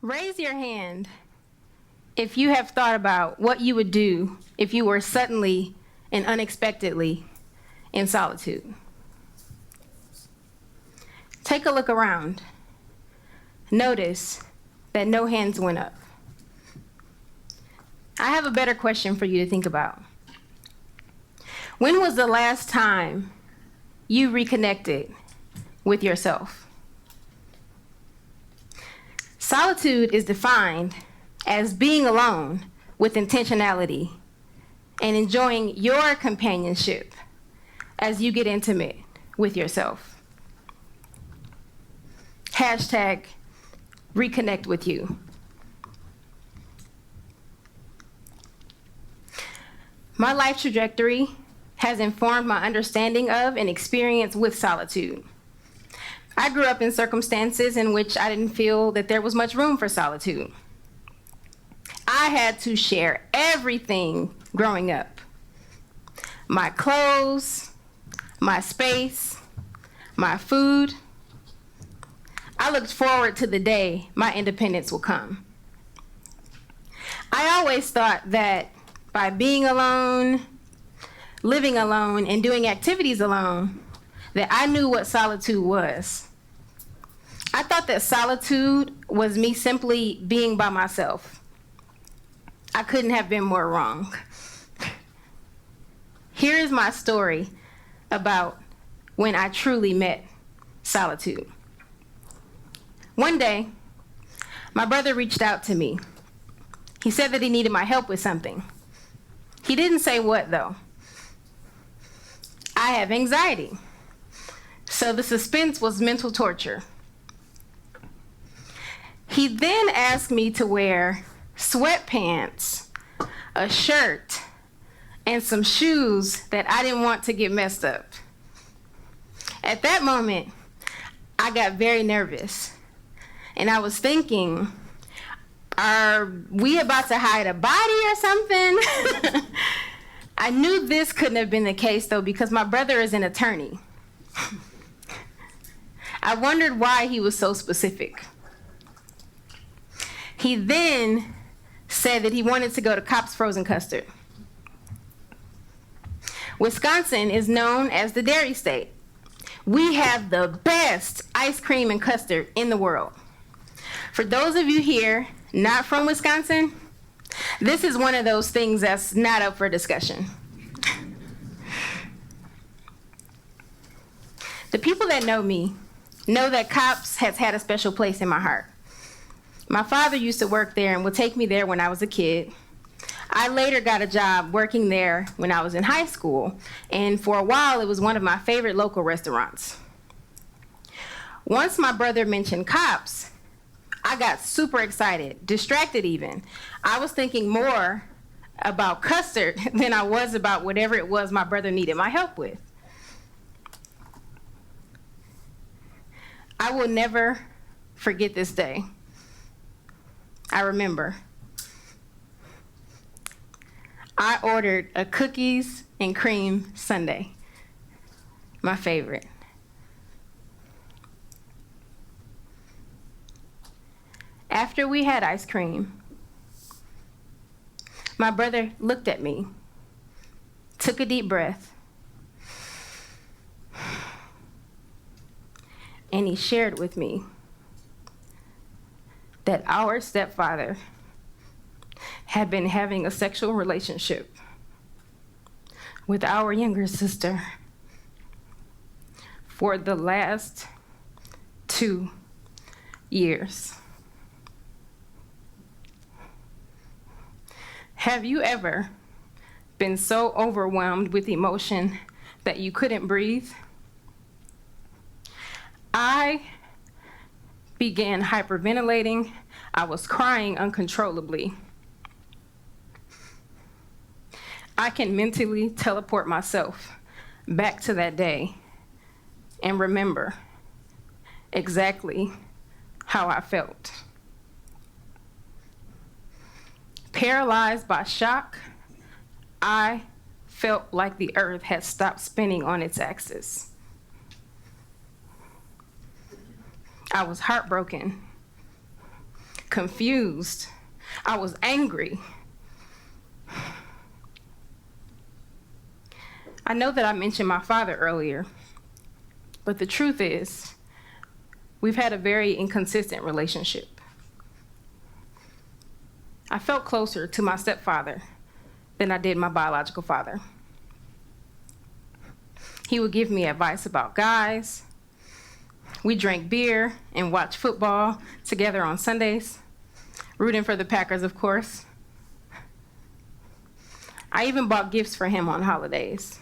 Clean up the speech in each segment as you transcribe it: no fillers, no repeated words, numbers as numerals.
Raise your hand if you have thought about what you would do if you were suddenly and unexpectedly in solitude. Take a look around. Notice that no hands went up. I have a better question for you to think about. When was the last time you reconnected with yourself? Solitude is defined as being alone with intentionality and enjoying your companionship as you get intimate with yourself. Hashtag reconnect with you. My life trajectory has informed my understanding of and experience with solitude. I grew up in circumstances in which I didn't feel that there was much room for solitude. I had to share everything growing up. My clothes, my space, my food. I looked forward to the day my independence would come. I always thought that by being alone, living alone, and doing activities alone, that I knew what solitude was. I thought that solitude was me simply being by myself. I couldn't have been more wrong. Here is my story about when I truly met solitude. One day, my brother reached out to me. He said that he needed my help with something. He didn't say what, though. I have anxiety, so the suspense was mental torture. He then asked me to wear sweatpants, a shirt, and some shoes that I didn't want to get messed up. At that moment, I got very nervous, and I was thinking, are we about to hide a body or something? I knew this couldn't have been the case, though, because my brother is an attorney. I wondered why he was so specific. He then said that he wanted to go to Kopp's Frozen Custard. Wisconsin is known as the dairy state. We have the best ice cream and custard in the world. For those of you here not from Wisconsin, this is one of those things that's not up for discussion. The people that know me know that Kopp's has had a special place in my heart. My father used to work there and would take me there when I was a kid. I later got a job working there when I was in high school, and for a while it was one of my favorite local restaurants. Once my brother mentioned Kopp's, I got super excited, distracted even. I was thinking more about custard than I was about whatever it was my brother needed my help with. I will never forget this day. I remember. I ordered a cookies and cream sundae, my favorite. After we had ice cream, my brother looked at me, took a deep breath, and he shared with me that our stepfather had been having a sexual relationship with our younger sister for the last 2 years. Have you ever been so overwhelmed with emotion that you couldn't breathe? I began hyperventilating. I was crying uncontrollably. I can mentally teleport myself back to that day and remember exactly how I felt. Paralyzed by shock, I felt like the earth had stopped spinning on its axis. I was heartbroken. confused. I was angry. I know that I mentioned my father earlier, but the truth is, we've had a very inconsistent relationship. I felt closer to my stepfather than I did my biological father. He would give me advice about guys. We drank beer and watched football together on Sundays, rooting for the Packers, of course. I even bought gifts for him on holidays.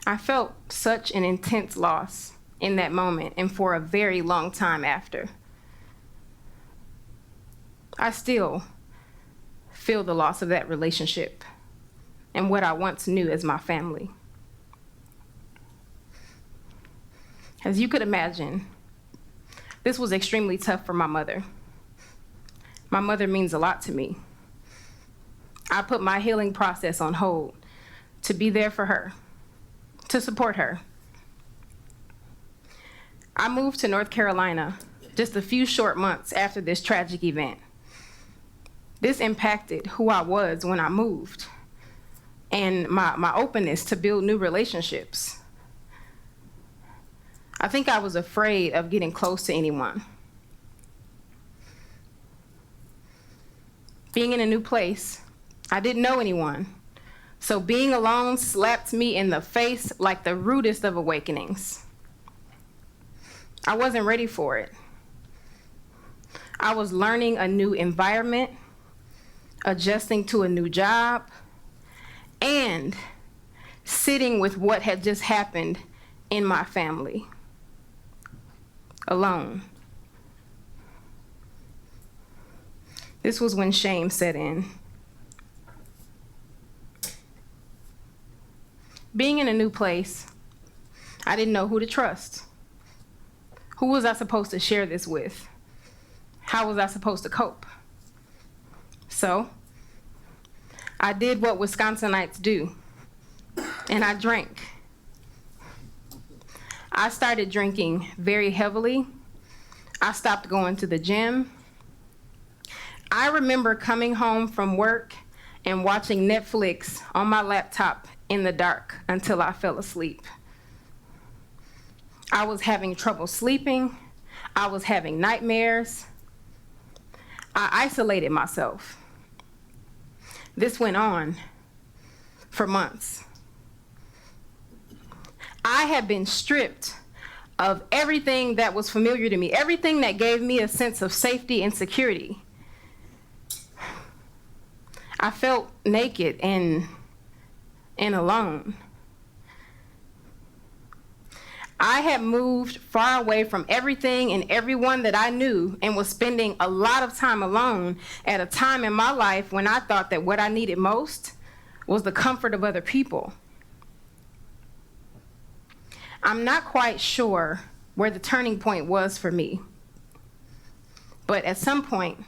I felt such an intense loss in that moment and for a very long time after. I still feel the loss of that relationship and what I once knew as my family. As you could imagine, this was extremely tough for my mother. My mother means a lot to me. I put my healing process on hold to be there for her, to support her. I moved to North Carolina just a few short months after this tragic event. This impacted who I was when I moved and my openness to build new relationships. I think I was afraid of getting close to anyone. Being in a new place, I didn't know anyone. So being alone slapped me in the face like the rudest of awakenings. I wasn't ready for it. I was learning a new environment, adjusting to a new job, and sitting with what had just happened in my family, alone. This was when shame set in. Being in a new place, I didn't know who to trust. Who was I supposed to share this with? How was I supposed to cope? So, I did what Wisconsinites do, and I drank. I started drinking very heavily. I stopped going to the gym. I remember coming home from work and watching Netflix on my laptop in the dark until I fell asleep. I was having trouble sleeping. I was having nightmares. I isolated myself. This went on for months. I had been stripped of everything that was familiar to me, everything that gave me a sense of safety and security. I felt naked and alone. I had moved far away from everything and everyone that I knew and was spending a lot of time alone at a time in my life when I thought that what I needed most was the comfort of other people. I'm not quite sure where the turning point was for me, but at some point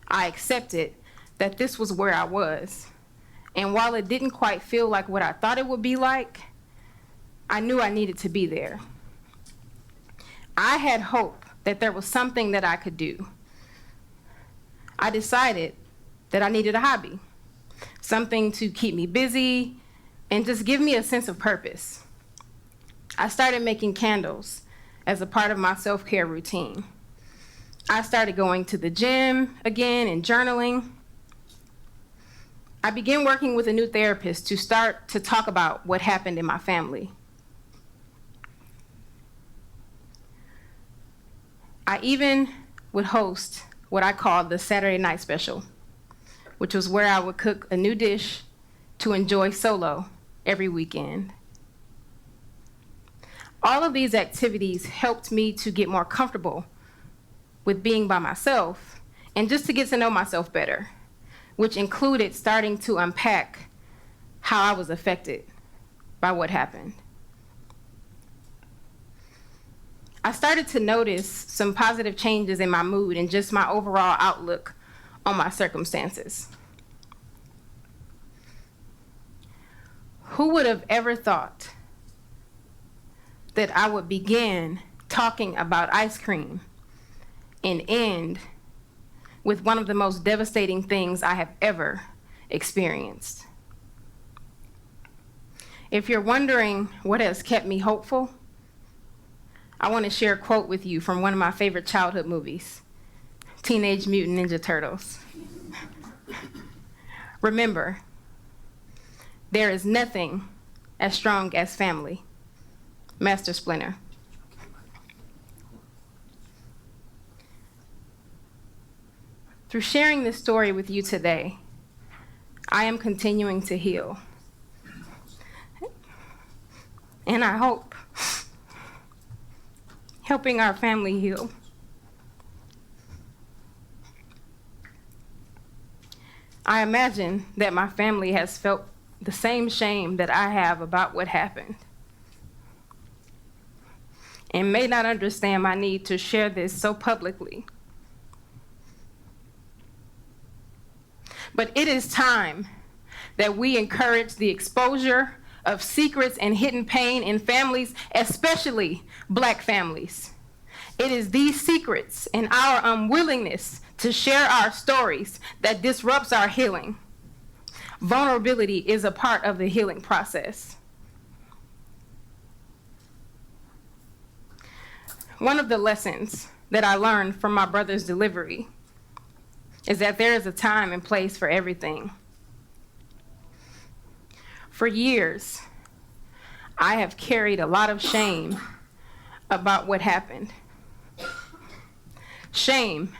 I accepted that this was where I was. And while it didn't quite feel like what I thought it would be like, I knew I needed to be there. I had hope that there was something that I could do. I decided that I needed a hobby, something to keep me busy and just give me a sense of purpose. I started making candles as a part of my self-care routine. I started going to the gym again and journaling. I began working with a new therapist to start to talk about what happened in my family. I even would host what I called the Saturday night special, which was where I would cook a new dish to enjoy solo every weekend. All of these activities helped me to get more comfortable with being by myself and just to get to know myself better, which included starting to unpack how I was affected by what happened. I started to notice some positive changes in my mood and just my overall outlook on my circumstances. Who would have ever thought that I would begin talking about ice cream and end with one of the most devastating things I have ever experienced. If you're wondering what has kept me hopeful, I want to share a quote with you from one of my favorite childhood movies, Teenage Mutant Ninja Turtles. Remember, there is nothing as strong as family. Master Splinter. Through sharing this story with you today, I am continuing to heal. And I hope helping our family heal. I imagine that my family has felt the same shame that I have about what happened, and may not understand my need to share this so publicly. But it is time that we encourage the exposure of secrets and hidden pain in families, especially Black families. It is these secrets and our unwillingness to share our stories that disrupts our healing. Vulnerability is a part of the healing process. One of the lessons that I learned from my brother's delivery is that there is a time and place for everything. For years, I have carried a lot of shame about what happened. Shame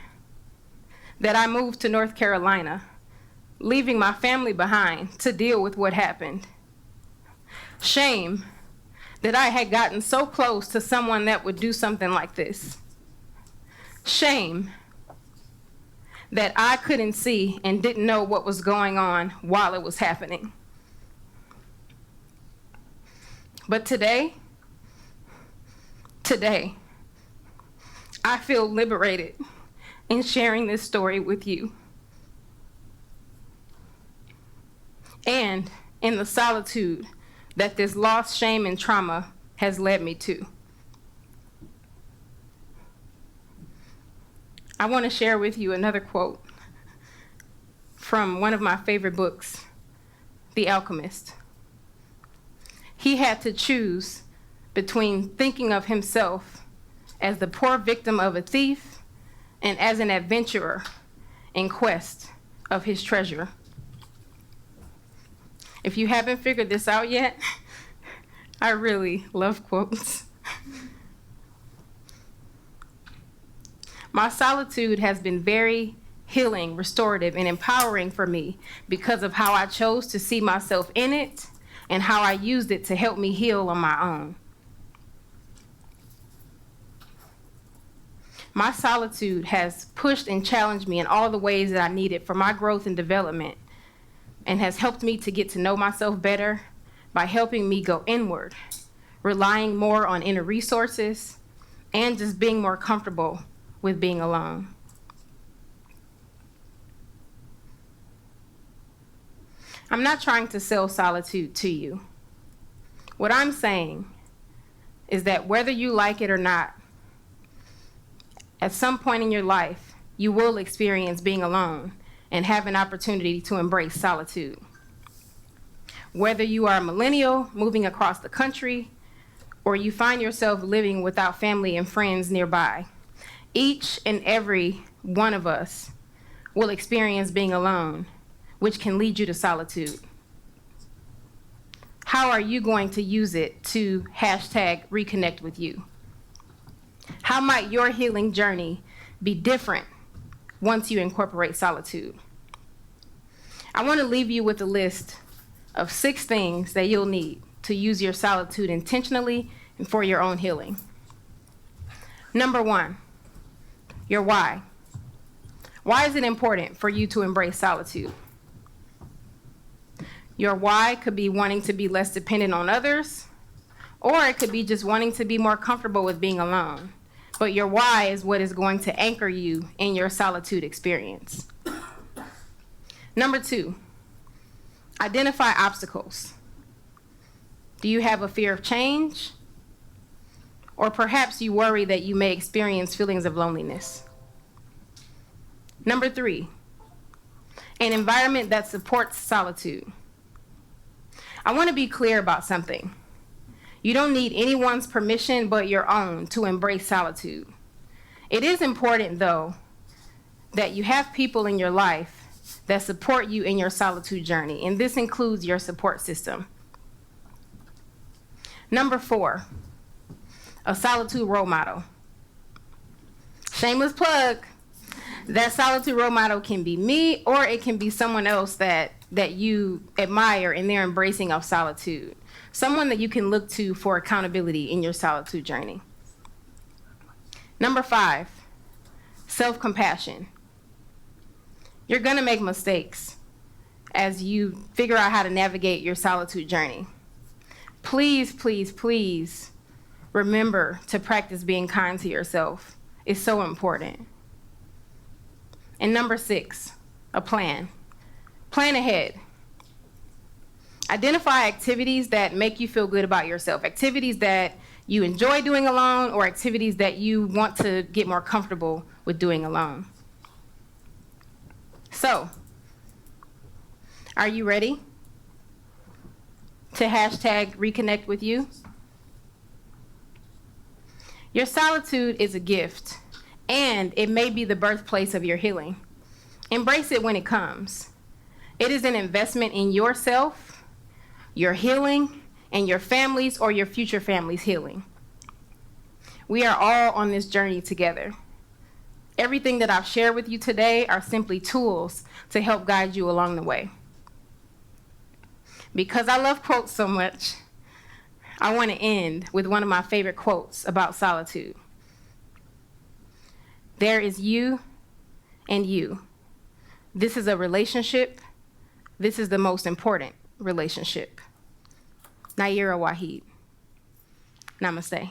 that I moved to North Carolina, leaving my family behind to deal with what happened. Shame that I had gotten so close to someone that would do something like this. Shame that I couldn't see and didn't know what was going on while it was happening. But today, I feel liberated in sharing this story with you. And in the solitude that this loss, shame, and trauma has led me to. I want to share with you another quote from one of my favorite books, The Alchemist. He had to choose between thinking of himself as the poor victim of a thief and as an adventurer in quest of his treasure. If you haven't figured this out yet, I really love quotes. My solitude has been very healing, restorative, and empowering for me because of how I chose to see myself in it and how I used it to help me heal on my own. My solitude has pushed and challenged me in all the ways that I needed for my growth and development, and has helped me to get to know myself better by helping me go inward, relying more on inner resources, and just being more comfortable with being alone. I'm not trying to sell solitude to you. What I'm saying is that whether you like it or not, at some point in your life, you will experience being alone and have an opportunity to embrace solitude. Whether you are a millennial moving across the country, or you find yourself living without family and friends nearby, each and every one of us will experience being alone, which can lead you to solitude. How are you going to use it to #reconnect with you? How might your healing journey be different once you incorporate solitude? I want to leave you with a list of 6 things that you'll need to use your solitude intentionally and for your own healing. Number 1, your why. Why is it important for you to embrace solitude? Your why could be wanting to be less dependent on others, or it could be just wanting to be more comfortable with being alone. But your why is what is going to anchor you in your solitude experience. Number 2, identify obstacles. Do you have a fear of change? or perhaps you worry that you may experience feelings of loneliness. Number 3, an environment that supports solitude. I want to be clear about something. You don't need anyone's permission but your own to embrace solitude. It is important, though, that you have people in your life that support you in your solitude journey, and this includes your support system. Number 4, a solitude role model. Shameless plug. That solitude role model can be me, or it can be someone else that you admire in their embracing of solitude. Someone that you can look to for accountability in your solitude journey. Number 5, self-compassion. You're gonna make mistakes as you figure out how to navigate your solitude journey. Please, please, please remember to practice being kind to yourself. It's so important. And number 6, a plan. Plan ahead. Identify activities that make you feel good about yourself, activities that you enjoy doing alone, or activities that you want to get more comfortable with doing alone. So, are you ready to hashtag reconnect with you? Your solitude is a gift, and it may be the birthplace of your healing. Embrace it when it comes. It is an investment in yourself, your healing, and your family's or your future family's healing. We are all on this journey together. Everything that I've shared with you today are simply tools to help guide you along the way. Because I love quotes so much, I want to end with one of my favorite quotes about solitude. There is you and you. This is a relationship. This is the most important relationship. Nayyirah Waheed. Namaste.